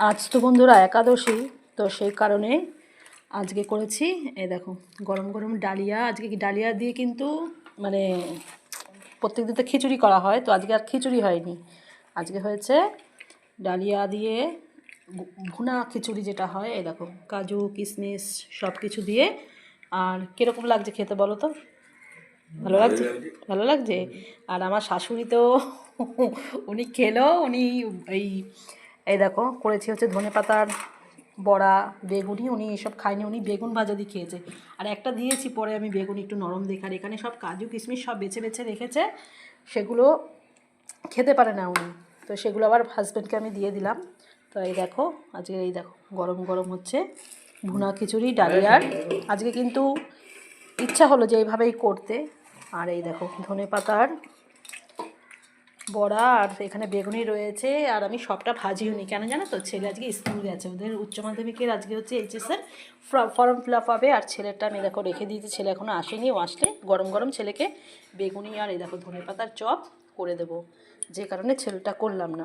আজ তো বন্ধুরা একাদশী, তো সেই কারণে আজকে করেছি এই দেখো গরম গরম ডালিয়া। আজকে কি ডালিয়া দিয়ে কিন্তু মানে প্রত্যেক দিন তো খিচুড়ি করা হয়, তো আজকে আর খিচুড়ি হয়নি, আজকে হয়েছে ডালিয়া দিয়ে ভুনা খিচুড়ি যেটা হয়। এই দেখো কাজু কিশমিশ সব কিছু দিয়ে। আর কীরকম লাগছে খেতে বলো তো? ভালো লাগছে? ভালো লাগছে। আর আমার শাশুড়ি তো উনি খেলো, উনি এই এই দেখো করেছি হচ্ছে ধনেপাতার বড়া, বেগুনি, উনি এসব খায়নি, উনি বেগুন ভাজা দিয়ে খেয়েছে। আর একটা দিয়েছি পরে আমি বেগুন একটু নরম দেখার, এখানে সব কাজু কিশমিশ সব বেছে বেছে রেখেছে, সেগুলো খেতে পারে না উনি, তো সেগুলো আবার হাজব্যান্ডকে আমি দিয়ে দিলাম। তো এই দেখো আজকে এই দেখো গরম গরম হচ্ছে ভুনা খিচুড়ি ডালিয়ার। আজকে কিন্তু ইচ্ছা হলো যে এইভাবেই করতে। আর এই দেখো ধনেপাতার বড়া, আর এখানে বেগুনি রয়েছে। আর আমি সবটা ভাজিও নি, কেন জানো তো? ছেলে আজকে স্কুল গেছে, ওদের উচ্চ মাধ্যমিকের আজকে হচ্ছে এইচএসের ফর্ম ফিল আপ হবে। আর ছেলেটা আমি দেখো রেখে দিয়েছি, ছেলে এখনও আসেনি, ও আসলে গরম গরম ছেলেকে বেগুনি আর এই দেখো ধনেপাতার চপ করে দেবো, যে কারণে ছেলেটা করলাম না।